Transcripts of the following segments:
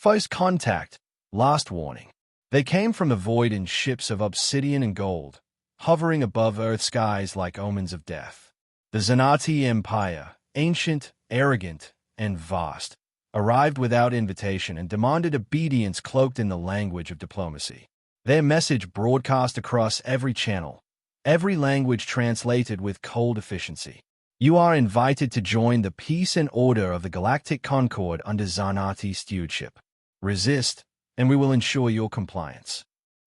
First contact, last warning. They came from the void in ships of obsidian and gold, hovering above Earth's skies like omens of death. The Zanati Empire, ancient, arrogant, and vast, arrived without invitation and demanded obedience cloaked in the language of diplomacy. Their message broadcast across every channel, every language translated with cold efficiency. You are invited to join the peace and order of the Galactic Concord under Zanati stewardship. Resist, and we will ensure your compliance.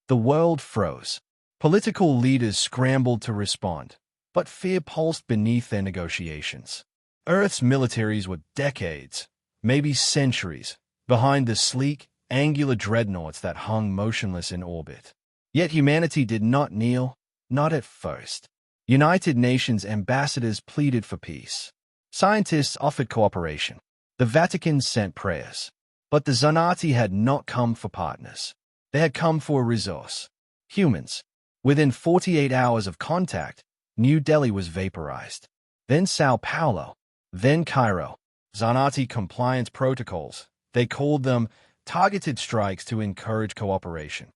The world froze. Political leaders scrambled to respond, but fear pulsed beneath their negotiations. Earth's militaries were decades, maybe centuries, behind the sleek, angular dreadnoughts that hung motionless in orbit. Yet humanity did not kneel, not at first. United Nations ambassadors pleaded for peace. Scientists offered cooperation. The Vatican sent prayers. But the Zanati had not come for partners. They had come for a resource. Humans. Within 48 hours of contact, New Delhi was vaporized. Then Sao Paulo. Then Cairo. Zanati compliance protocols. They called them targeted strikes to encourage cooperation.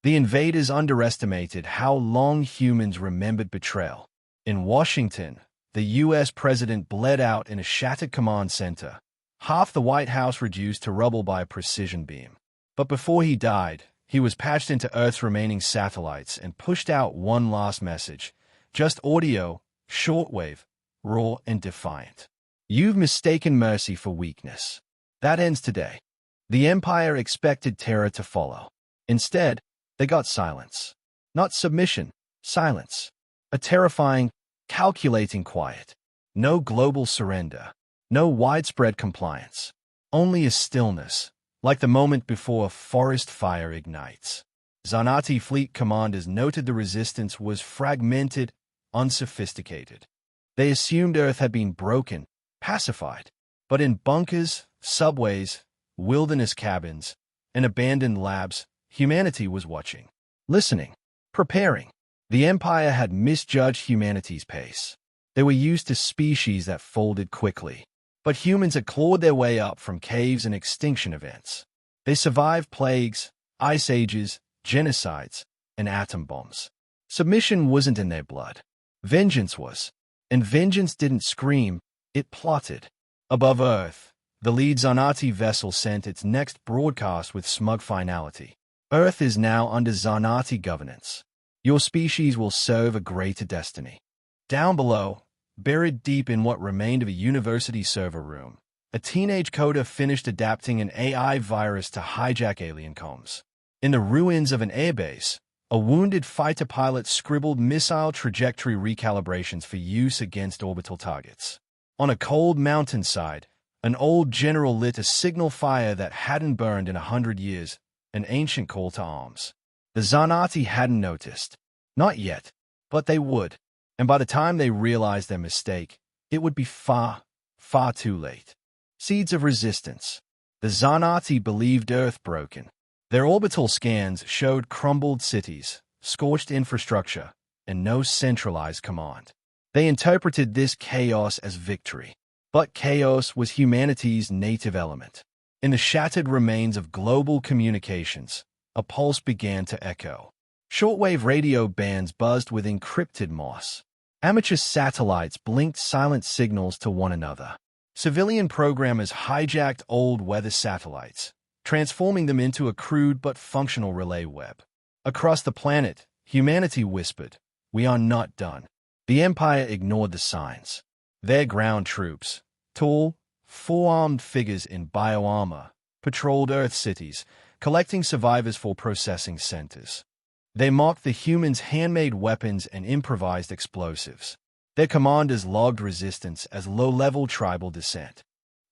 The invaders underestimated how long humans remembered betrayal. In Washington, the U.S. president bled out in a shattered command center. Half the White House reduced to rubble by a precision beam. But before he died, he was patched into Earth's remaining satellites and pushed out one last message. Just audio, shortwave, raw and defiant. You've mistaken mercy for weakness. That ends today. The Empire expected terror to follow. Instead, they got silence. Not submission, silence. A terrifying, calculating quiet. No global surrender. No widespread compliance. Only a stillness, like the moment before a forest fire ignites. Zanati fleet commanders noted the resistance was fragmented, unsophisticated. They assumed Earth had been broken, pacified. But in bunkers, subways, wilderness cabins, and abandoned labs, humanity was watching, listening, preparing. The Empire had misjudged humanity's pace. They were used to species that folded quickly. But humans had clawed their way up from caves and extinction events. They survived plagues, ice ages, genocides, and atom bombs. Submission wasn't in their blood. Vengeance was. And vengeance didn't scream, it plotted. Above Earth, the lead Zanati vessel sent its next broadcast with smug finality. Earth is now under Zanati governance. Your species will serve a greater destiny. Down below, buried deep in what remained of a university server room, a teenage coder finished adapting an AI virus to hijack alien comms. In the ruins of an airbase, a wounded fighter pilot scribbled missile trajectory recalibrations for use against orbital targets. On a cold mountainside, an old general lit a signal fire that hadn't burned in 100 years, an ancient call to arms. The Zanati hadn't noticed. Not yet, but they would. And by the time they realized their mistake, it would be far, far too late. Seeds of resistance. The Zanati believed Earth broken. Their orbital scans showed crumbled cities, scorched infrastructure, and no centralized command. They interpreted this chaos as victory. But chaos was humanity's native element. In the shattered remains of global communications, a pulse began to echo. Shortwave radio bands buzzed with encrypted moss. Amateur satellites blinked silent signals to one another. Civilian programmers hijacked old weather satellites, transforming them into a crude but functional relay web. Across the planet, humanity whispered, "We are not done." The Empire ignored the signs. Their ground troops, tall, four-armed figures in bioarmor, patrolled Earth cities, collecting survivors for processing centers. They mocked the humans' handmade weapons and improvised explosives. Their commanders logged resistance as low-level tribal dissent.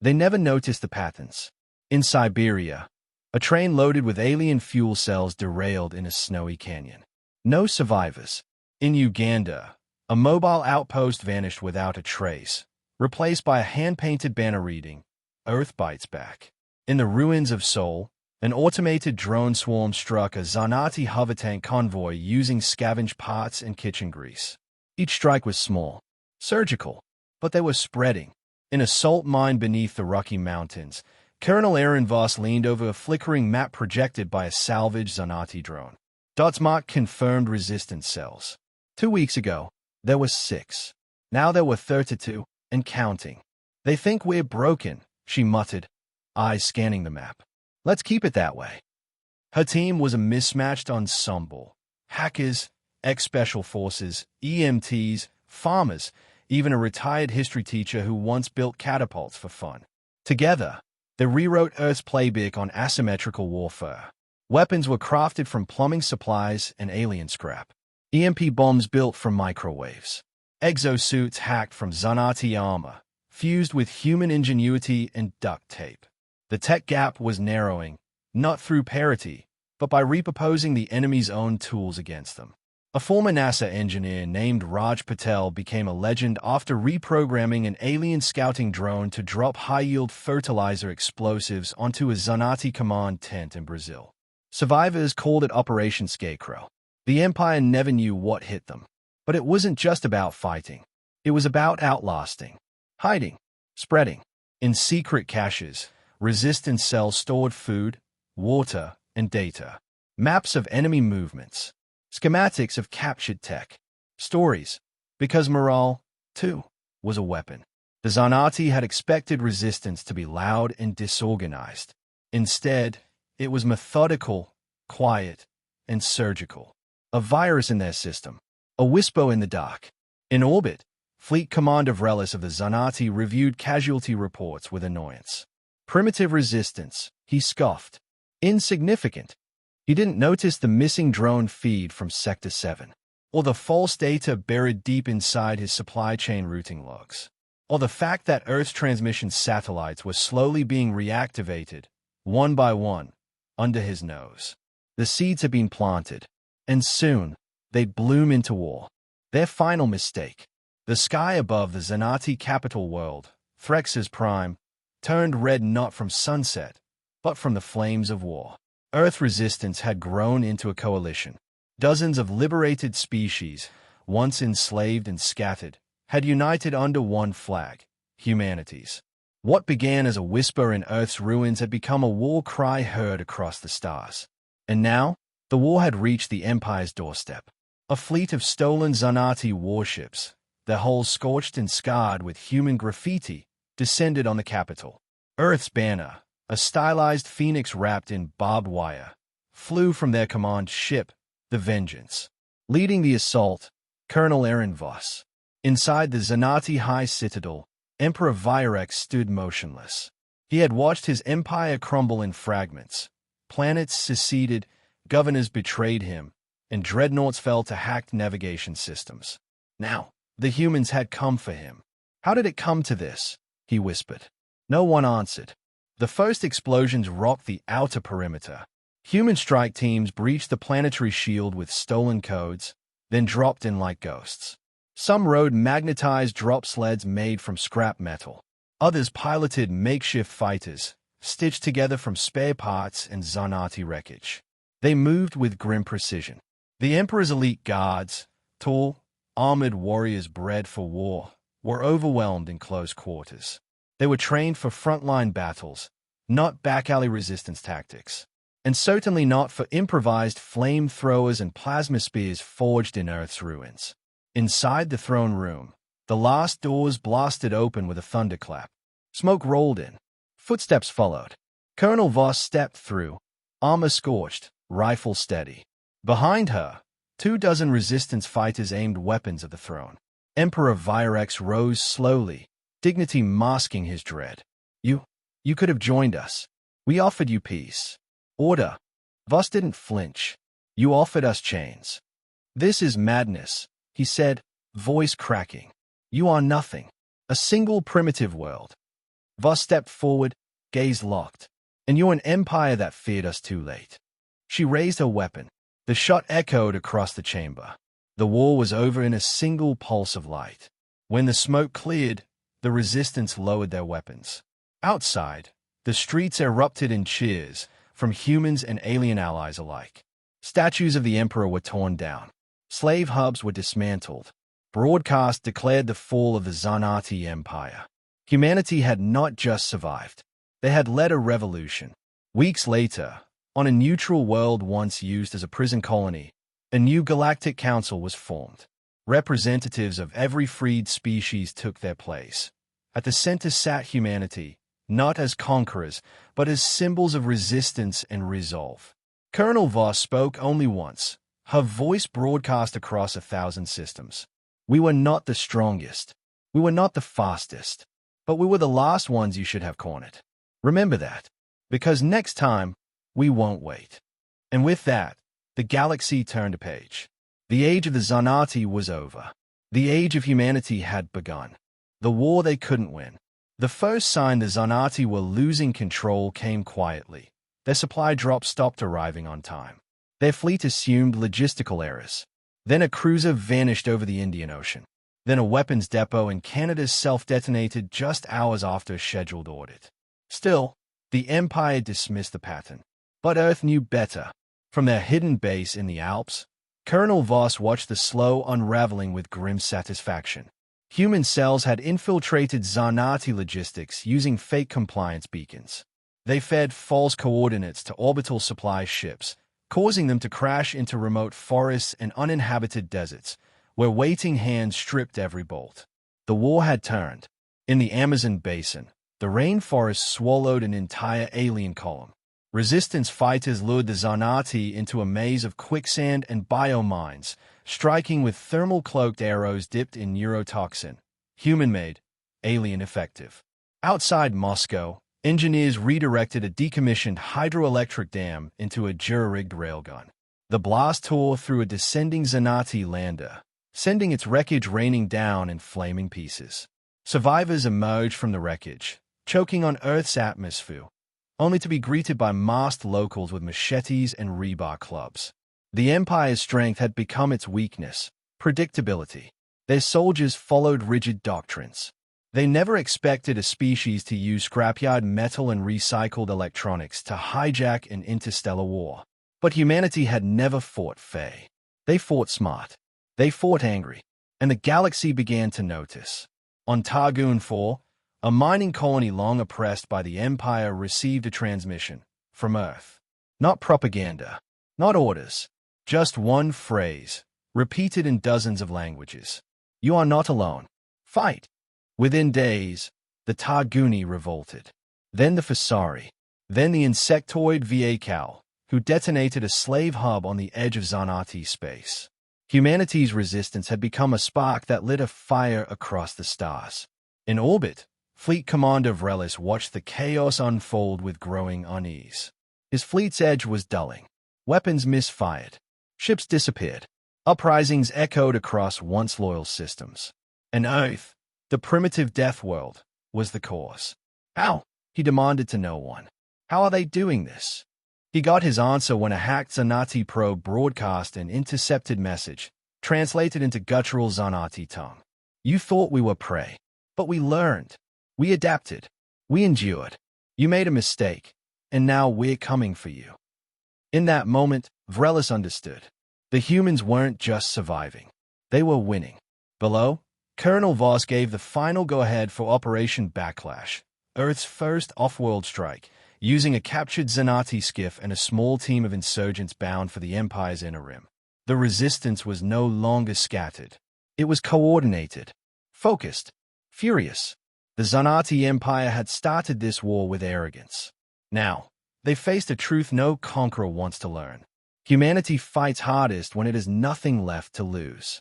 They never noticed the patterns. In Siberia, a train loaded with alien fuel cells derailed in a snowy canyon. No survivors. In Uganda, a mobile outpost vanished without a trace, replaced by a hand-painted banner reading, "Earth Bites Back." In the ruins of Seoul, an automated drone swarm struck a Zanati hover tank convoy using scavenged parts and kitchen grease. Each strike was small, surgical, but they were spreading. In a salt mine beneath the Rocky Mountains, Colonel Aaron Voss leaned over a flickering map projected by a salvaged Zanati drone. Dotsmark confirmed resistance cells. 2 weeks ago, there were 6. Now there were 32, and counting. They think we're broken, she muttered, eyes scanning the map. Let's keep it that way. Her team was a mismatched ensemble. Hackers, ex-special forces, EMTs, farmers, even a retired history teacher who once built catapults for fun. Together, they rewrote Earth's playbook on asymmetrical warfare. Weapons were crafted from plumbing supplies and alien scrap. EMP bombs built from microwaves. Exosuits hacked from Zanati armor, fused with human ingenuity and duct tape. The tech gap was narrowing, not through parity, but by repurposing the enemy's own tools against them. A former NASA engineer named Raj Patel became a legend after reprogramming an alien scouting drone to drop high-yield fertilizer explosives onto a Zanati command tent in Brazil. Survivors called it Operation Scarecrow. The Empire never knew what hit them. But it wasn't just about fighting. It was about outlasting, hiding, spreading. In secret caches, resistance cells stored food, water, and data. Maps of enemy movements. Schematics of captured tech. Stories. Because morale, too, was a weapon. The Zanati had expected resistance to be loud and disorganized. Instead, it was methodical, quiet, and surgical. A virus in their system. A whisper in the dark. In orbit, Fleet Commander Vrelis of the Zanati reviewed casualty reports with annoyance. Primitive resistance, he scoffed. Insignificant. He didn't notice the missing drone feed from Sector 7, or the false data buried deep inside his supply chain routing logs, or the fact that Earth's transmission satellites were slowly being reactivated, one by one, under his nose. The seeds had been planted, and soon they'd bloom into war. Their final mistake. The sky above the Zanati capital world, Threx's prime, turned red not from sunset, but from the flames of war. Earth resistance had grown into a coalition. Dozens of liberated species, once enslaved and scattered, had united under one flag, humanity's. What began as a whisper in Earth's ruins had become a war cry heard across the stars. And now, the war had reached the Empire's doorstep. A fleet of stolen Zanati warships, their hulls scorched and scarred with human graffiti, descended on the capital. Earth's banner, a stylized phoenix wrapped in barbed wire, flew from their command ship, the Vengeance. Leading the assault, Colonel Aaron Voss. Inside the Zanati High Citadel, Emperor Virex stood motionless. He had watched his empire crumble in fragments. Planets seceded, governors betrayed him, and dreadnoughts fell to hacked navigation systems. Now, the humans had come for him. How did it come to this? He whispered. No one answered. The first explosions rocked the outer perimeter. Human strike teams breached the planetary shield with stolen codes, then dropped in like ghosts. Some rode magnetized drop sleds made from scrap metal. Others piloted makeshift fighters, stitched together from spare parts and Zanati wreckage. They moved with grim precision. The Emperor's elite guards, tall, armored warriors bred for war, were overwhelmed in close quarters. They were trained for frontline battles, not back-alley resistance tactics, and certainly not for improvised flamethrowers and plasma spears forged in Earth's ruins. Inside the throne room, the last doors blasted open with a thunderclap. Smoke rolled in. Footsteps followed. Colonel Voss stepped through, armor scorched, rifle steady. Behind her, 24 resistance fighters aimed weapons at the throne. Emperor Virex rose slowly, dignity masking his dread. You could have joined us. We offered you peace. Order. Voss didn't flinch. You offered us chains. This is madness, he said, voice cracking. You are nothing. A single primitive world. Voss stepped forward, gaze locked. And you're an empire that feared us too late. She raised her weapon. The shot echoed across the chamber. The war was over in a single pulse of light. When the smoke cleared, the resistance lowered their weapons. Outside, the streets erupted in cheers, from humans and alien allies alike. Statues of the Emperor were torn down. Slave hubs were dismantled. Broadcast declared the fall of the Zanati Empire. Humanity had not just survived. They had led a revolution. Weeks later, on a neutral world once used as a prison colony, a new galactic council was formed. Representatives of every freed species took their place. At the center sat humanity, not as conquerors, but as symbols of resistance and resolve. Colonel Voss spoke only once, her voice broadcast across 1,000 systems. We were not the strongest. We were not the fastest. But we were the last ones you should have cornered. Remember that. Because next time, we won't wait. And with that, the galaxy turned a page. The age of the Zanati was over. The age of humanity had begun. The war they couldn't win. The first sign the Zanati were losing control came quietly. Their supply drops stopped arriving on time. Their fleet assumed logistical errors. Then a cruiser vanished over the Indian Ocean. Then a weapons depot in Canada self-detonated just hours after a scheduled audit. Still, the Empire dismissed the pattern. But Earth knew better. From their hidden base in the Alps, Colonel Voss watched the slow unraveling with grim satisfaction. Human cells had infiltrated Zanati logistics using fake compliance beacons. They fed false coordinates to orbital supply ships, causing them to crash into remote forests and uninhabited deserts, where waiting hands stripped every bolt. The war had turned. In the Amazon basin, the rainforest swallowed an entire alien column. Resistance fighters lured the Zanati into a maze of quicksand and biomines, striking with thermal-cloaked arrows dipped in neurotoxin. Human-made, alien effective. Outside Moscow, engineers redirected a decommissioned hydroelectric dam into a jury-rigged railgun. The blast tore through a descending Zanati lander, sending its wreckage raining down in flaming pieces. Survivors emerged from the wreckage, choking on Earth's atmosphere, only to be greeted by masked locals with machetes and rebar clubs. The Empire's strength had become its weakness, predictability. Their soldiers followed rigid doctrines. They never expected a species to use scrapyard metal and recycled electronics to hijack an interstellar war. But humanity had never fought fair. They fought smart. They fought angry. And the galaxy began to notice. On Targoon 4, a mining colony long oppressed by the Empire received a transmission from Earth. Not propaganda, not orders, just one phrase, repeated in dozens of languages. You are not alone. Fight. Within days, the Targuni revolted. Then the Fasari. Then the insectoid Vakal, who detonated a slave hub on the edge of Zanati space. Humanity's resistance had become a spark that lit a fire across the stars. In orbit, Fleet Commander Vrelis watched the chaos unfold with growing unease. His fleet's edge was dulling. Weapons misfired. Ships disappeared. Uprisings echoed across once loyal systems. And Earth, the primitive death world, was the cause. How? He demanded to no one. How are they doing this? He got his answer when a hacked Zanati probe broadcast an intercepted message, translated into guttural Zanati tongue. You thought we were prey, but we learned. We adapted. We endured. You made a mistake, and now we're coming for you. In that moment, Vrelis understood. The humans weren't just surviving. They were winning. Below, Colonel Voss gave the final go-ahead for Operation Backlash, Earth's first off-world strike, using a captured Zanati skiff and a small team of insurgents bound for the Empire's inner rim. The resistance was no longer scattered. It was coordinated, focused, furious. The Zanati Empire had started this war with arrogance. Now, they faced a truth no conqueror wants to learn. Humanity fights hardest when it has nothing left to lose.